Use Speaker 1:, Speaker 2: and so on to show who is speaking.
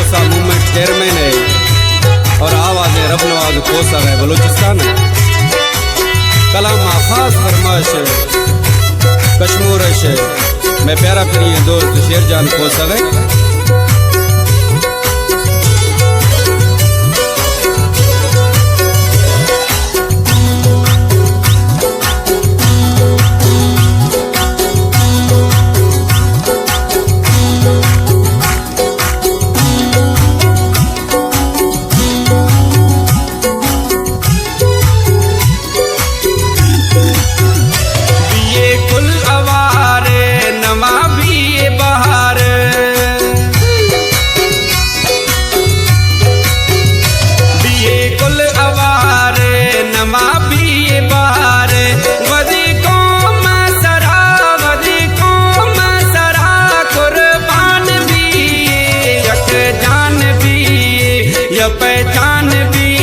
Speaker 1: Khalsa movement chairman है और आवाज़ रब नवाज कोसा है बलूचिस्तान। कलाम खास फरमाइश कश्मीर है मैं प्यारा प्रिय दोस्त शेरजान कोसा है।
Speaker 2: पहचान भी